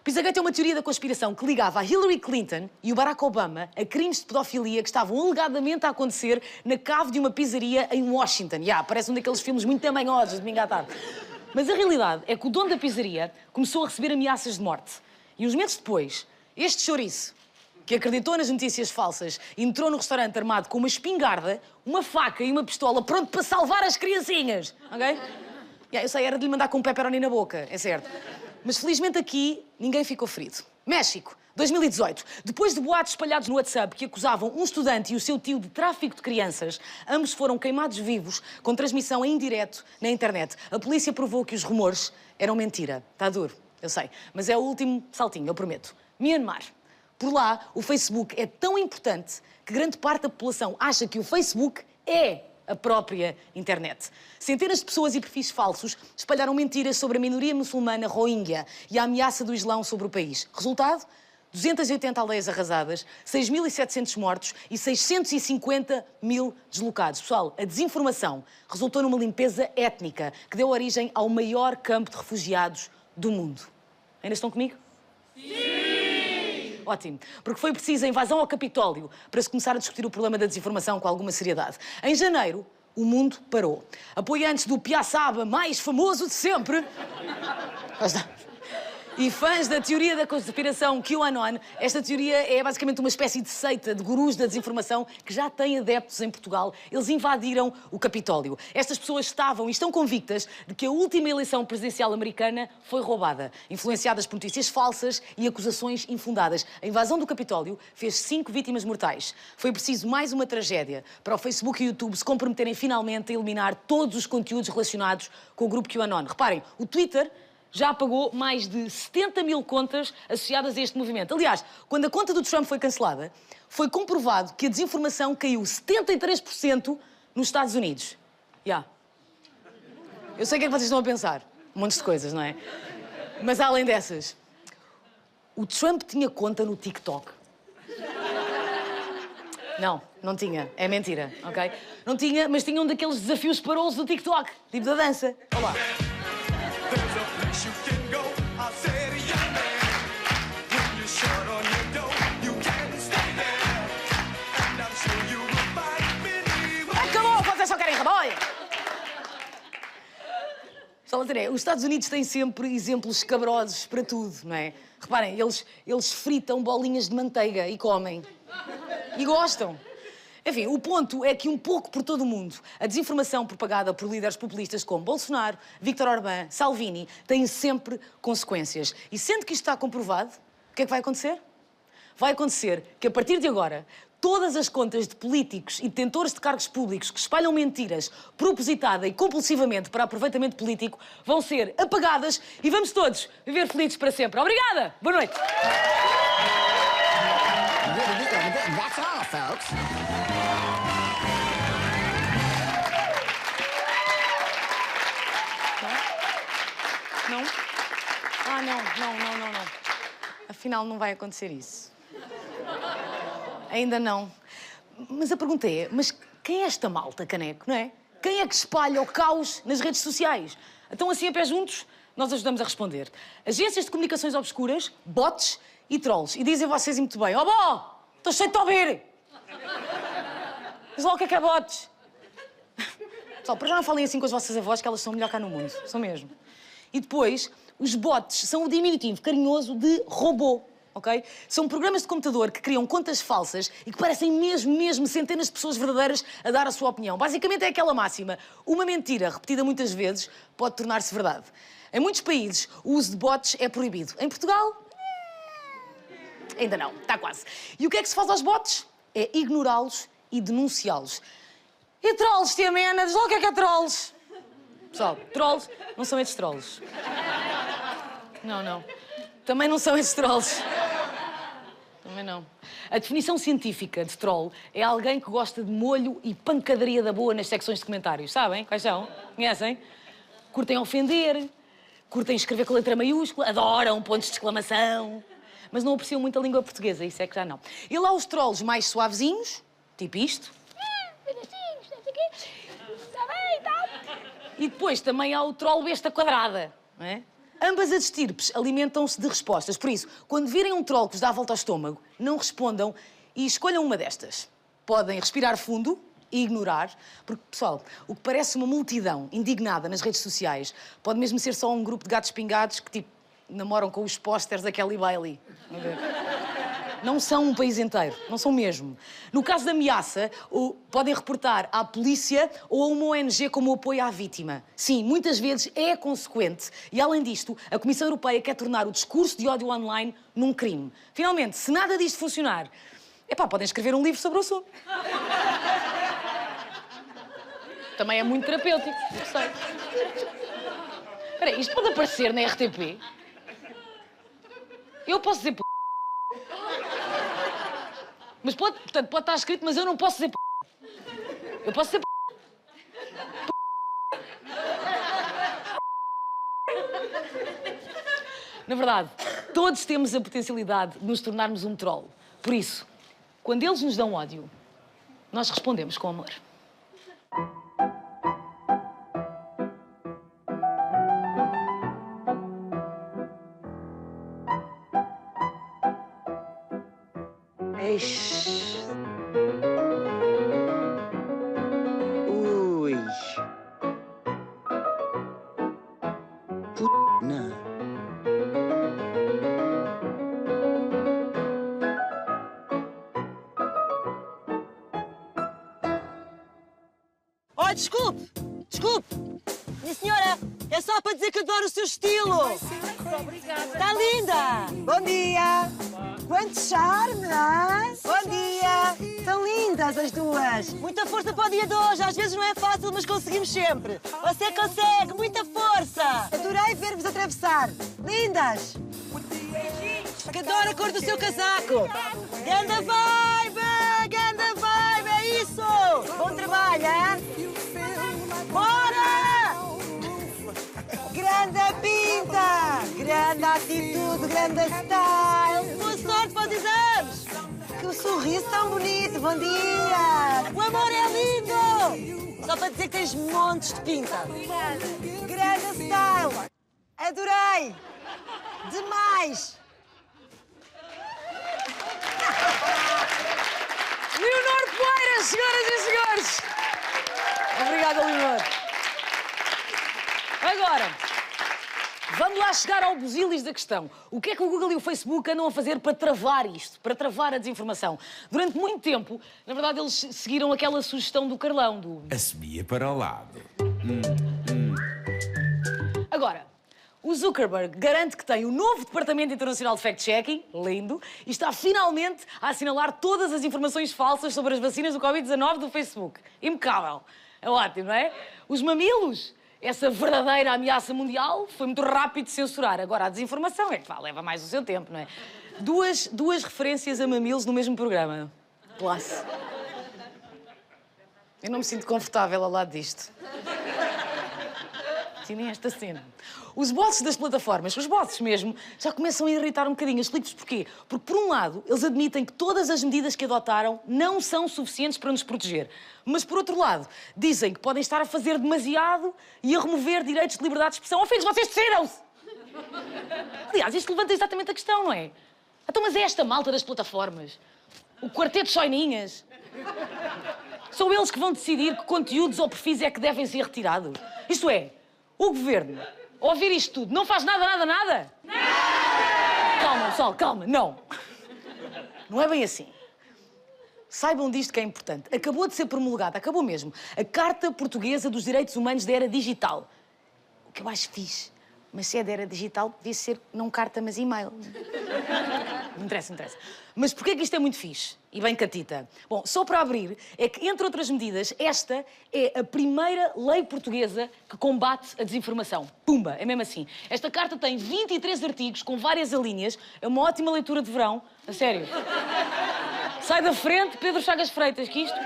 [SPEAKER 1] Pizzagate é uma teoria da conspiração que ligava a Hillary Clinton e o Barack Obama a crimes de pedofilia que estavam alegadamente a acontecer na cave de uma pizzaria em Washington. Parece um daqueles filmes muito tamanhosos de domingo à tarde. Mas a realidade é que o dono da pizzaria começou a receber ameaças de morte. E uns meses depois, este chouriço, que acreditou nas notícias falsas, entrou no restaurante armado com uma espingarda, uma faca e uma pistola, pronto para salvar as criancinhas, ok? Eu sei, era de lhe mandar com um pepperoni na boca, é certo. Mas felizmente aqui ninguém ficou ferido. México, 2018. Depois de boatos espalhados no WhatsApp que acusavam um estudante e o seu tio de tráfico de crianças, ambos foram queimados vivos com transmissão em direto na internet. A polícia provou que os rumores eram mentira. Está duro, eu sei. Mas é o último saltinho, eu prometo. Myanmar. Por lá, o Facebook é tão importante que grande parte da população acha que o Facebook é a própria internet. Centenas de pessoas e perfis falsos espalharam mentiras sobre a minoria muçulmana Rohingya e a ameaça do Islão sobre o país. Resultado? 280 aldeias arrasadas, 6.700 mortos e 650 mil deslocados. Pessoal, a desinformação resultou numa limpeza étnica que deu origem ao maior campo de refugiados do mundo. Ainda estão comigo? Sim! Ótimo, porque foi preciso a invasão ao Capitólio para se começar a discutir o problema da desinformação com alguma seriedade. Em janeiro, o mundo parou. Apoiantes do Piaçaba mais famoso de sempre... E fãs da teoria da conspiração QAnon, esta teoria é basicamente uma espécie de seita de gurus da desinformação que já tem adeptos em Portugal. Eles invadiram o Capitólio. Estas pessoas estavam e estão convictas de que a última eleição presidencial americana foi roubada, influenciadas por notícias falsas e acusações infundadas. A invasão do Capitólio fez 5 vítimas mortais. Foi preciso mais uma tragédia para o Facebook e o YouTube se comprometerem finalmente a eliminar todos os conteúdos relacionados com o grupo QAnon. Reparem, o Twitter já apagou mais de 70 mil contas associadas a este movimento. Aliás, quando a conta do Trump foi cancelada, foi comprovado que a desinformação caiu 73% nos Estados Unidos. Eu sei o que é que vocês estão a pensar. Um monte de coisas, não é? Mas além dessas, o Trump tinha conta no TikTok. Não tinha. É mentira, ok? Não tinha, mas tinha um daqueles desafios parolos do TikTok, tipo da dança. Olha lá. Acabou, vocês só querem raboia! Os Estados Unidos têm sempre exemplos escabrosos para tudo, não é? Reparem, eles fritam bolinhas de manteiga e comem. E gostam. Enfim, o ponto é que um pouco por todo o mundo, a desinformação propagada por líderes populistas como Bolsonaro, Viktor Orbán, Salvini, tem sempre consequências. E sendo que isto está comprovado, o que é que vai acontecer? Vai acontecer que, a partir de agora, todas as contas de políticos e detentores de cargos públicos que espalham mentiras propositada e compulsivamente para aproveitamento político vão ser apagadas e vamos todos viver felizes para sempre. Obrigada! Boa noite!
[SPEAKER 5] That's all, folks.
[SPEAKER 1] Não? Ah, não. Afinal, não vai acontecer isso. Ainda não. Mas a pergunta é, mas quem é esta malta, Caneco, não é? Quem é que espalha o caos nas redes sociais? Então, assim, a pé juntos, nós ajudamos a responder. Agências de comunicações obscuras, bots e trolls. E dizem vocês muito bem, bó, estou cheio de te ouvir. Diz lá o que é bots. Pessoal, para já não falem assim com as vossas avós, que elas são melhor cá no mundo. São mesmo. E depois, os bots são o diminutivo carinhoso de robô, ok? São programas de computador que criam contas falsas e que parecem mesmo centenas de pessoas verdadeiras a dar a sua opinião. Basicamente é aquela máxima. Uma mentira repetida muitas vezes pode tornar-se verdade. Em muitos países, o uso de bots é proibido. Em Portugal, ainda não. Está quase. E o que é que se faz aos bots? É ignorá-los e denunciá-los. E trolls, tia Mena? Diz lá o que é trolls? Pessoal, trolls não são estes trolls. Não. Também não são esses trolls. Também não. A definição científica de troll é alguém que gosta de molho e pancadaria da boa nas secções de comentários. Sabem? Quais são? Conhecem? Curtem ofender, curtem escrever com letra maiúscula, adoram pontos de exclamação, mas não apreciam muito a língua portuguesa, isso é que já não. E lá os trolls mais suavezinhos, tipo isto. E depois também há o troll besta quadrada, não é? Ambas as estirpes alimentam-se de respostas. Por isso, quando virem um troll que vos dá a volta ao estômago, não respondam e escolham uma destas. Podem respirar fundo e ignorar, porque, pessoal, o que parece uma multidão indignada nas redes sociais pode mesmo ser só um grupo de gatos pingados que, tipo, namoram com os pósteres da Kelly Bailey. Não são um país inteiro, não são mesmo. No caso da ameaça, podem reportar à polícia ou a uma ONG como apoio à vítima. Sim, muitas vezes é consequente. E, além disto, a Comissão Europeia quer tornar o discurso de ódio online num crime. Finalmente, se nada disto funcionar, podem escrever um livro sobre o assunto. Também é muito terapêutico, eu sei. Espera aí, isto pode aparecer na RTP? Eu posso dizer p***. Mas pode estar escrito, mas eu não posso dizer p***. Eu posso dizer p***. Na verdade, todos temos a potencialidade de nos tornarmos um troll. Por isso, quando eles nos dão ódio, nós respondemos com amor.
[SPEAKER 5] Ui. Puta.
[SPEAKER 4] desculpe! Desculpe! Minha senhora, é só para dizer que adoro o seu estilo!
[SPEAKER 1] Obrigada.
[SPEAKER 4] Está linda! Bom dia! Quanto charme, hein? Bom dia! Estão lindas as duas! Muita força para o dia de hoje. Às vezes não é fácil, mas conseguimos sempre. Você consegue! Muita força! Adorei ver-vos atravessar. Lindas! Que adoro a cor do seu casaco! Ganda vibe! Ganda vibe! É isso! Bom trabalho, hein? Bora! Grande pinta! Grande atitude, grande style! Boa sorte para os exames! Que sorriso tão bonito! Bom dia! O amor é lindo! Só para dizer que tens montes de pinta! Grande style! Adorei! Demais!
[SPEAKER 1] Leonor Poeira, senhoras e senhores! Obrigada, Leonor. Agora, vamos lá chegar ao busilis da questão. O que é que o Google e o Facebook andam a fazer para travar isto, para travar a desinformação? Durante muito tempo, na verdade, eles seguiram aquela sugestão do Carlão, do...
[SPEAKER 10] Assumia para o lado.
[SPEAKER 1] Agora, o Zuckerberg garante que tem o novo Departamento Internacional de Fact-Checking, lindo, e está finalmente a assinalar todas as informações falsas sobre as vacinas do Covid-19 do Facebook. Impecável. É ótimo, não é? Os mamilos, essa verdadeira ameaça mundial, foi muito rápido de censurar. Agora, a desinformação é que leva mais o seu tempo, não é? Duas referências a mamilos no mesmo programa. Classe. Eu não me sinto confortável ao lado disto. Sim, nem esta cena. Os bosses das plataformas, os bosses mesmo, já começam a irritar um bocadinho. Explico-vos porquê. Porque, por um lado, eles admitem que todas as medidas que adotaram não são suficientes para nos proteger. Mas, por outro lado, dizem que podem estar a fazer demasiado e a remover direitos de liberdade de expressão. Oh, filhos, vocês decidam-se! Aliás, isto levanta exatamente a questão, não é? Então, mas é esta malta das plataformas? O quarteto de choininhas? São eles que vão decidir que conteúdos ou perfis é que devem ser retirados? Isto é, o governo, ao ouvir isto tudo, não faz nada? Não! Calma, pessoal, calma, não. Não é bem assim. Saibam disto que é importante. Acabou de ser promulgada, acabou mesmo, a Carta Portuguesa dos Direitos Humanos da Era Digital. O que eu acho fixe. Mas se é da era digital, devia ser não carta, mas e-mail. Não interessa. Mas porquê é que isto é muito fixe? E bem catita. Bom, só para abrir, é que, entre outras medidas, esta é a primeira lei portuguesa que combate a desinformação. Pumba, é mesmo assim. Esta carta tem 23 artigos com várias alíneas. É uma ótima leitura de verão. A sério. Sai da frente, Pedro Chagas Freitas, que isto...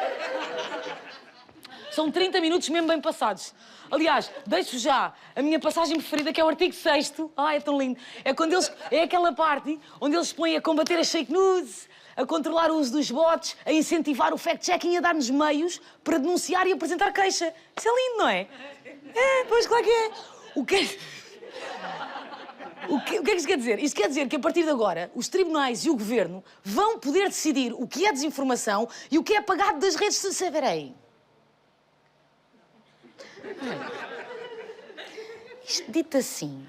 [SPEAKER 1] São 30 minutos mesmo bem passados. Aliás, deixo já a minha passagem preferida, que é o artigo 6º. Ai, é tão lindo. É quando eles... É aquela parte onde eles se põem a combater as fake news, a controlar o uso dos bots, a incentivar o fact-checking e a dar-nos meios para denunciar e apresentar queixa. Isso é lindo, não é? É, pois, claro que é. O que é que isto quer dizer? Isto quer dizer que, a partir de agora, os tribunais e o governo vão poder decidir o que é desinformação e o que é apagado das redes sociais. Peraí. Isto dito assim,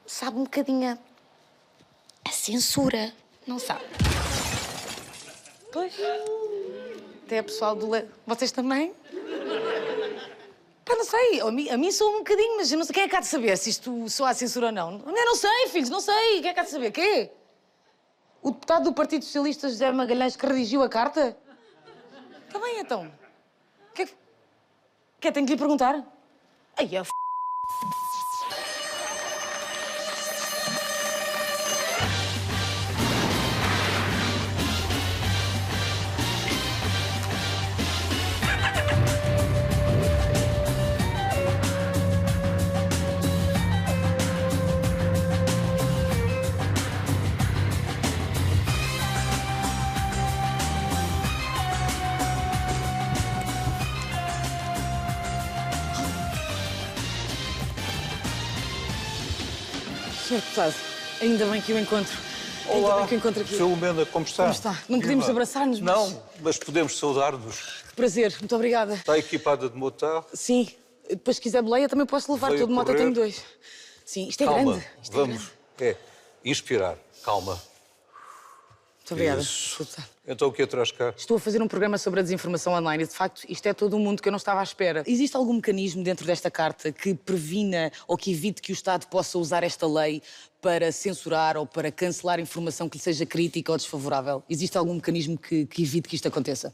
[SPEAKER 1] sabe um bocadinho a censura, não sabe? Pois. Até a pessoal do... Vocês também? Pá, não sei. A mim sou um bocadinho, mas eu não sei. Quem é que há de saber se isto soa a censura ou não? Eu não sei, filhos, não sei. Quem é que há de saber? Quê? O deputado do Partido Socialista, José Magalhães, que redigiu a carta? Está bem, então. Quer? Tenho que lhe perguntar? Ai, é Sr. Deputado, ainda bem que o encontro.
[SPEAKER 23] Olá,
[SPEAKER 1] ainda bem que o encontro aqui.
[SPEAKER 23] Filomena, como está?
[SPEAKER 1] Como está? Não podemos abraçar-nos, mas...
[SPEAKER 23] Não, mas podemos saudar-nos.
[SPEAKER 1] Que prazer, muito obrigada.
[SPEAKER 23] Está equipada de moto?
[SPEAKER 1] Sim. Depois, se quiser boleia, também posso levar.
[SPEAKER 23] Veio
[SPEAKER 1] Tudo de moto, eu
[SPEAKER 23] correr.
[SPEAKER 1] tenho 2. Sim, isto é
[SPEAKER 23] Calma,
[SPEAKER 1] grande. Isto
[SPEAKER 23] vamos. É, inspirar. Calma.
[SPEAKER 1] Muito obrigada.
[SPEAKER 23] Isso. Então o que é traz cá?
[SPEAKER 1] Estou a fazer um programa sobre a desinformação online e, de facto, isto é todo um mundo que eu não estava à espera. Existe algum mecanismo dentro desta carta que previna ou que evite que o Estado possa usar esta lei para censurar ou para cancelar informação que lhe seja crítica ou desfavorável? Existe algum mecanismo que evite que isto aconteça?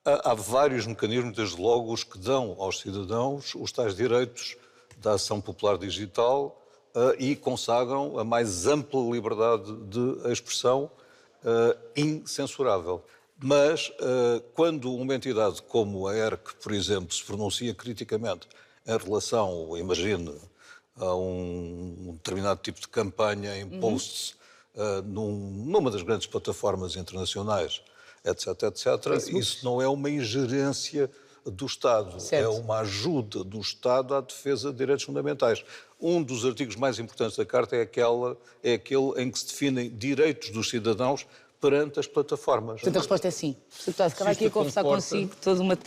[SPEAKER 23] Há vários mecanismos, desde logo os que dão aos cidadãos os tais direitos da ação popular digital e consagram a mais ampla liberdade de expressão incensurável. Mas quando uma entidade como a ERC, por exemplo, se pronuncia criticamente em relação, imagine, a um determinado tipo de campanha em posts numa das grandes plataformas internacionais, etc., etc., isso não é uma ingerência do Estado, é uma ajuda do Estado à defesa de direitos fundamentais. Um dos artigos mais importantes da Carta é aquele em que se definem direitos dos cidadãos perante as plataformas.
[SPEAKER 1] Portanto, a resposta é sim. Deputado, ficava aqui a conversar consigo toda uma...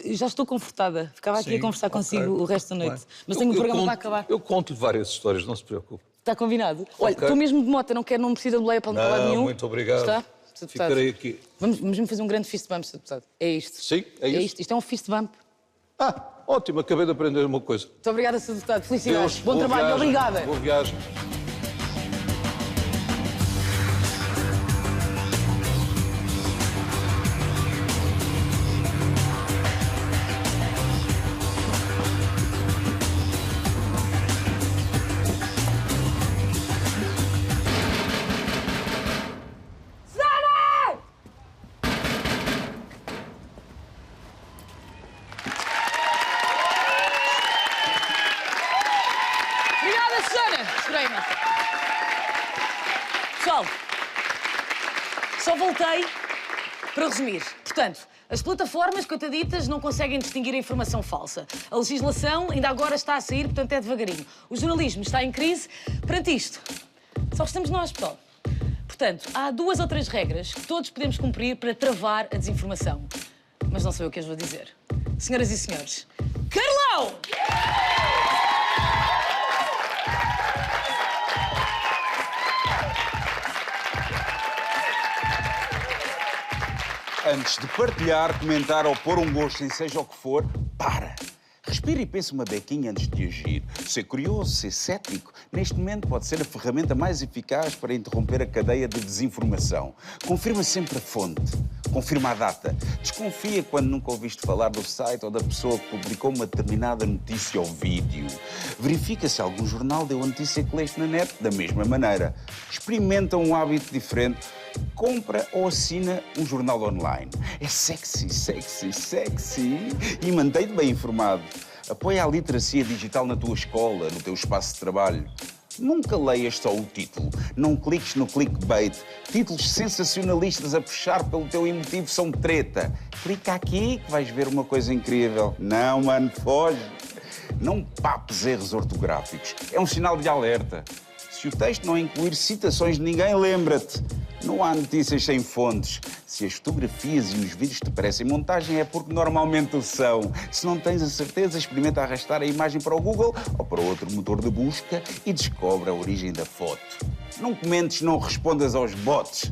[SPEAKER 1] Já estou confortada. Ficava aqui a conversar consigo o resto da noite. Mas tenho um programa para acabar.
[SPEAKER 23] Eu conto-lhe várias histórias, não se preocupe.
[SPEAKER 1] Está combinado? Olha, estou mesmo de moto, não preciso de boleia para lado nenhum.
[SPEAKER 23] Muito obrigado.
[SPEAKER 1] Está?
[SPEAKER 23] Ficarei aqui.
[SPEAKER 1] Vamos mesmo fazer um grande fist bump, Sr. Deputado. É isto.
[SPEAKER 23] Sim, é isto.
[SPEAKER 1] Isto é um fist bump.
[SPEAKER 23] Ótimo, acabei de aprender uma coisa.
[SPEAKER 1] Muito obrigada, Sr. Deputado. Felicidades. Bom trabalho. Obrigada.
[SPEAKER 23] Boa viagem.
[SPEAKER 1] Pessoal, só voltei para resumir. Portanto, as plataformas, coitaditas, não conseguem distinguir a informação falsa. A legislação ainda agora está a sair, portanto é devagarinho. O jornalismo está em crise. Perante isto, só estamos nós, pessoal. Portanto, há 2 ou 3 regras que todos podemos cumprir para travar a desinformação. Mas não sou eu que as vou dizer. Senhoras e senhores, Carlão!
[SPEAKER 6] Antes de partilhar, comentar ou pôr um gosto em seja o que for, para. Respira e pensa uma bequinha antes de agir. Ser curioso, ser cético, neste momento pode ser a ferramenta mais eficaz para interromper a cadeia de desinformação. Confirma sempre a fonte. Confirma a data. Desconfia quando nunca ouviste falar do site ou da pessoa que publicou uma determinada notícia ou vídeo. Verifica se algum jornal deu a notícia que leste na net da mesma maneira. Experimenta um hábito diferente. Compra ou assina um jornal online. É sexy, sexy, sexy. E mantém-te bem informado. Apoia a literacia digital na tua escola, no teu espaço de trabalho. Nunca leias só o título. Não cliques no clickbait. Títulos sensacionalistas a puxar pelo teu emotivo são treta. Clica aqui que vais ver uma coisa incrível. Não, mano, foge. Não papes erros ortográficos. É um sinal de alerta. Se o texto não incluir citações de ninguém, lembra-te. Não há notícias sem fontes. Se as fotografias e os vídeos te parecem montagem, é porque normalmente o são. Se não tens a certeza, experimenta arrastar a imagem para o Google ou para outro motor de busca e descobre a origem da foto. Não comentes, não respondas aos bots.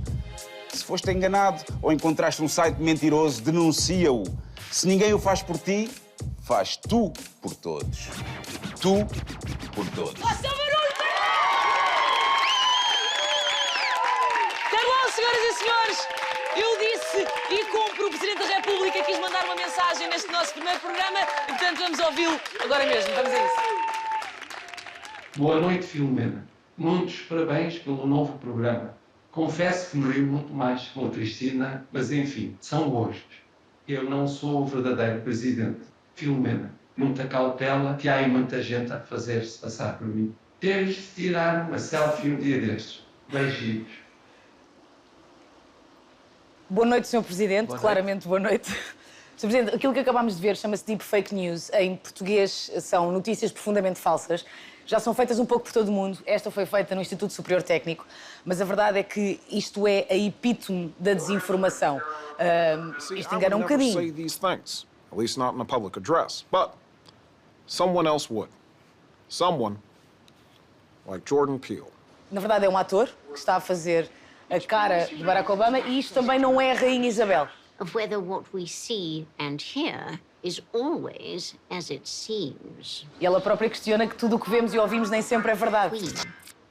[SPEAKER 6] Se foste enganado ou encontraste um site mentiroso, denuncia-o. Se ninguém o faz por ti, faz tu por todos. Tu por todos.
[SPEAKER 1] Senhoras e senhores, eu disse e cumpro. O Presidente da República quis mandar uma mensagem neste nosso primeiro programa e, portanto, vamos ouvi-lo agora mesmo. Vamos a isso.
[SPEAKER 10] Boa noite, Filomena. Muitos parabéns pelo novo programa. Confesso que me rio muito mais com a Cristina, mas, enfim, são gostos. Eu não sou o verdadeiro Presidente. Filomena, muita cautela, que há aí muita gente a fazer-se passar por mim. Temos de tirar uma selfie um dia destes. Beijinhos.
[SPEAKER 1] Boa noite, Sr. Presidente. Claramente, boa noite. Sr. Presidente, aquilo que acabámos de ver chama-se Deep Fake News. Em português, são notícias profundamente falsas. Já são feitas um pouco por todo o mundo. Esta foi feita no Instituto Superior Técnico. Mas a verdade é que isto é a epítome da desinformação. Isto engana um bocadinho.
[SPEAKER 13] At least not in a public address. But someone else would. Someone like Jordan Peele.
[SPEAKER 1] Na verdade, é um ator que está a fazer a cara de Barack Obama e isto também não é a Rainha Isabel.
[SPEAKER 12] Of whether what we see and hear is always as it seems.
[SPEAKER 1] E ela própria questiona que tudo o que vemos e ouvimos nem sempre é verdade.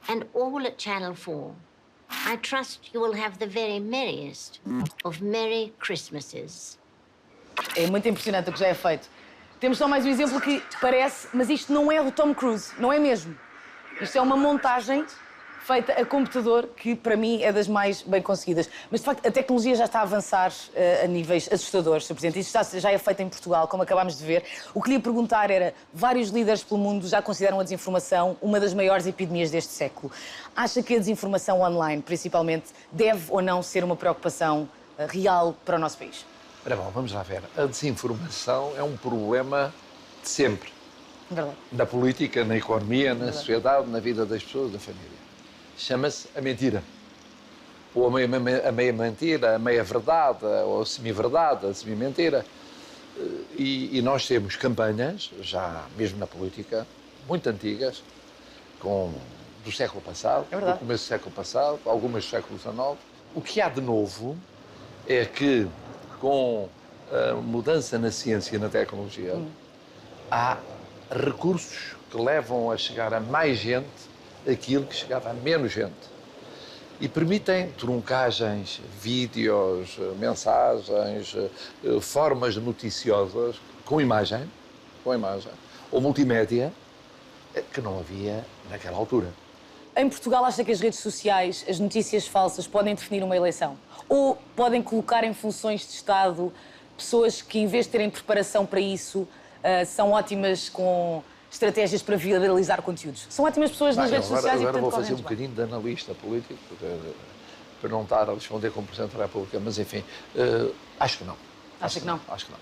[SPEAKER 12] And all at Channel 4. I trust you will have the very merriest of Merry Christmases.
[SPEAKER 1] É muito impressionante o que já é feito. Temos só mais um exemplo que parece, mas isto não é do Tom Cruise, não é mesmo. Isto é uma montagem feita a computador, que para mim é das mais bem conseguidas. Mas, de facto, a tecnologia já está a avançar a níveis assustadores, Sr. Presidente. Isto já é feito em Portugal, como acabámos de ver. O que lhe ia perguntar era, vários líderes pelo mundo já consideram a desinformação uma das maiores epidemias deste século. Acha que a desinformação online, principalmente, deve ou não ser uma preocupação real para o nosso país?
[SPEAKER 14] Ora bom, vamos lá ver. A desinformação é um problema de sempre.
[SPEAKER 1] Verdade.
[SPEAKER 14] Na política, na economia, na sociedade, na vida das pessoas, da família. Chama-se a mentira. Ou a meia mentira, a meia verdade, ou a semi-verdade, a semi-mentira. E nós temos campanhas, já mesmo na política, muito antigas, do século passado, do começo do século passado, algumas do século XIX. O que há de novo é que, com a mudança na ciência e na tecnologia, há recursos que levam a chegar a mais gente aquilo que chegava a menos gente. E permitem truncagens, vídeos, mensagens, formas noticiosas com imagem, ou multimédia, que não havia naquela altura.
[SPEAKER 1] Em Portugal, acha que as redes sociais, as notícias falsas, podem definir uma eleição? Ou podem colocar em funções de Estado pessoas que, em vez de terem preparação para isso, são ótimas com estratégias para viralizar conteúdos? São ótimas pessoas nas redes sociais e, portanto,
[SPEAKER 14] agora vou fazer um bocadinho de analista político, para não estar a responder como Presidente da República, mas, enfim, acho que não.
[SPEAKER 1] Acha que não?
[SPEAKER 14] Acho que não.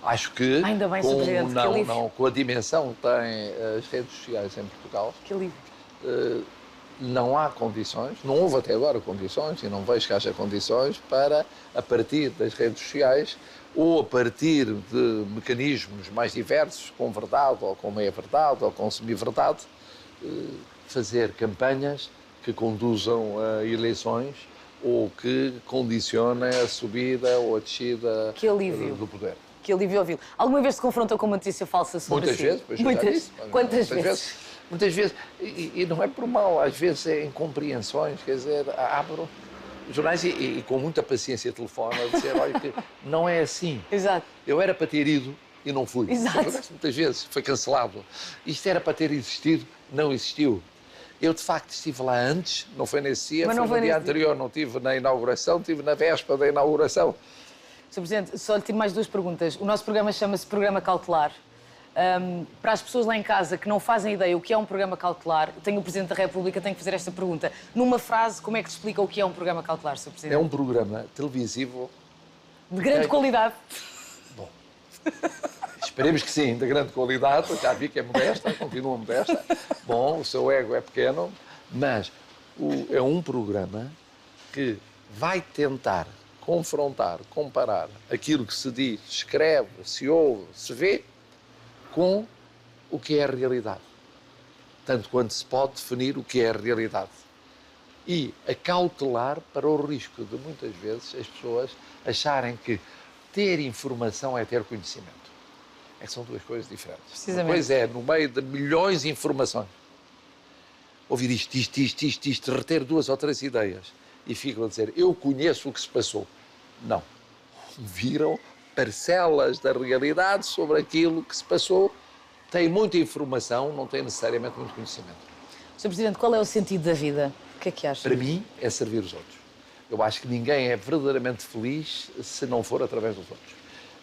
[SPEAKER 14] Acho que,
[SPEAKER 1] ainda bem, Sr. Presidente,
[SPEAKER 14] com a dimensão que têm as redes sociais em Portugal,
[SPEAKER 1] que alívio.
[SPEAKER 14] Não há condições, não houve até agora condições, e não vejo que haja condições para, a partir das redes sociais, ou a partir de mecanismos mais diversos, com verdade, ou com meia-verdade, ou com semi-verdade, fazer campanhas que conduzam a eleições ou que condicionem a subida ou a descida do poder.
[SPEAKER 1] Que alívio ouvi-lo. Alguma vez se confrontou com uma notícia falsa sobre
[SPEAKER 14] Muitas vezes, pois
[SPEAKER 1] Muitas. Quantas vezes?
[SPEAKER 14] Muitas vezes. E não é por mal, às vezes é incompreensões, quer dizer, abro jornais e com muita paciência telefono a dizer, olha, que não é assim.
[SPEAKER 1] Exato.
[SPEAKER 14] Eu era para ter ido e não fui.
[SPEAKER 1] Exato.
[SPEAKER 14] Muitas vezes foi cancelado. Isto era para ter existido, não existiu. Eu, de facto, estive lá antes, não foi nesse dia, foi no dia anterior, não estive na inauguração, estive na véspera da inauguração.
[SPEAKER 1] Sr. Presidente, só lhe tiro mais duas perguntas. O nosso programa chama-se Programa Cautelar. Para as pessoas lá em casa que não fazem ideia o que é um programa cautelar, tenho o Presidente da República, tenho que fazer esta pergunta. Numa frase, como é que se explica o que é um programa cautelar, Sr. Presidente?
[SPEAKER 14] É um programa televisivo...
[SPEAKER 1] De grande qualidade.
[SPEAKER 14] Bom, esperemos que sim, de grande qualidade. Já vi que é modesta, continua modesta. Bom, o seu ego é pequeno, mas é um programa que vai tentar confrontar, comparar aquilo que se diz, escreve, se ouve, se vê, com o que é a realidade. Tanto quanto se pode definir o que é a realidade. E acautelar para o risco de, muitas vezes, as pessoas acharem que ter informação é ter conhecimento. É que são duas coisas diferentes. Uma coisa é, no meio de milhões de informações, ouvir isto, reter duas ou três ideias e ficam a dizer, eu conheço o que se passou. Não. Viram parcelas da realidade sobre aquilo que se passou, têm muita informação, não têm necessariamente muito conhecimento.
[SPEAKER 1] Sr. Presidente, qual é o sentido da vida? O que é que acha?
[SPEAKER 14] Para mim, é servir os outros. Eu acho que ninguém é verdadeiramente feliz se não for através dos outros.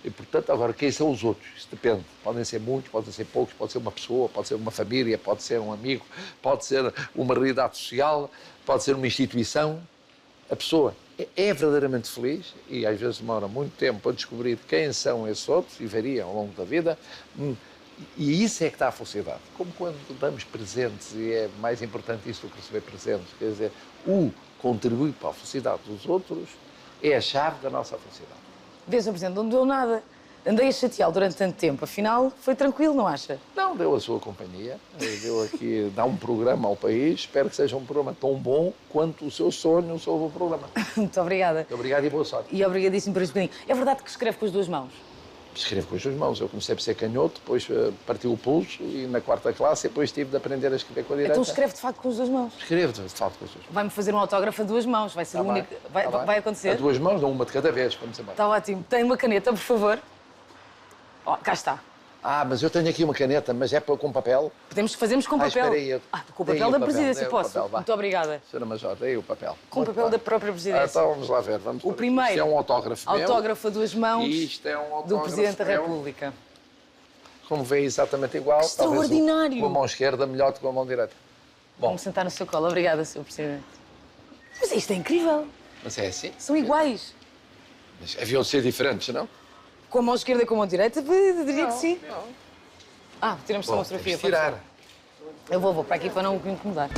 [SPEAKER 14] E, portanto, agora, quem são os outros? Isso depende. Podem ser muitos, podem ser poucos, pode ser uma pessoa, pode ser uma família, pode ser um amigo, pode ser uma realidade social, pode ser uma instituição. A pessoa é verdadeiramente feliz e às vezes demora muito tempo para descobrir quem são esses outros e varia ao longo da vida. E isso é que está a felicidade. Como quando damos presentes, e é mais importante isso do que receber presentes, quer dizer, o contribuir para a felicidade dos outros é a chave da nossa felicidade.
[SPEAKER 1] Vê, Sr. Presidente, não deu nada. Andei a chateá-lo durante tanto tempo, afinal foi tranquilo, não acha?
[SPEAKER 14] Não, deu a sua companhia, deu aqui, dá um programa ao país, espero que seja um programa tão bom quanto o seu sonho sobre o programa.
[SPEAKER 1] Muito obrigada.
[SPEAKER 14] Muito obrigado e boa sorte.
[SPEAKER 1] E obrigadíssimo por este bocadinho. É verdade que escreve com as duas mãos?
[SPEAKER 14] Escrevo com as duas mãos. Eu comecei por ser canhoto, depois partiu o pulso e na 4ª classe depois tive de aprender a escrever com a direita.
[SPEAKER 1] Então escreve de facto com as duas mãos?
[SPEAKER 14] Escrevo de facto com as duas mãos.
[SPEAKER 1] Vai-me fazer um autógrafo a duas mãos, vai ser o único... Vai acontecer?
[SPEAKER 14] A duas mãos, não uma de cada vez, vamos embora.
[SPEAKER 1] Está ótimo. Tem uma caneta, por favor? Oh, cá está.
[SPEAKER 14] Ah, mas eu tenho aqui uma caneta, mas é com papel?
[SPEAKER 1] Fazemos com papel.
[SPEAKER 14] Espera aí,
[SPEAKER 1] com o papel da presidência, posso?
[SPEAKER 14] Papel,
[SPEAKER 1] muito obrigada.
[SPEAKER 14] Senhora Major, dei o papel.
[SPEAKER 1] Com o papel da própria presidência.
[SPEAKER 14] Então vamos lá ver. Vamos
[SPEAKER 1] o primeiro.
[SPEAKER 14] Isto é um autógrafo meu.
[SPEAKER 1] Autógrafo a duas mãos
[SPEAKER 14] Isto é um autógrafo
[SPEAKER 1] do Presidente da
[SPEAKER 14] meu.
[SPEAKER 1] República.
[SPEAKER 14] Como vê, exatamente igual.
[SPEAKER 1] Extraordinário.
[SPEAKER 14] Com a mão esquerda melhor do que com a mão direita. Bom.
[SPEAKER 1] Vamos sentar no seu colo. Obrigada, Sr. Presidente. Mas isto é incrível.
[SPEAKER 14] Mas é assim?
[SPEAKER 1] São iguais.
[SPEAKER 14] Mas haviam de ser diferentes, não?
[SPEAKER 1] Com a mão esquerda e com a mão direita, diria que sim.
[SPEAKER 14] Não.
[SPEAKER 1] Ah, tiramos só uma fotografia.
[SPEAKER 14] Tirar.
[SPEAKER 1] Eu vou para aqui para não me incomodar.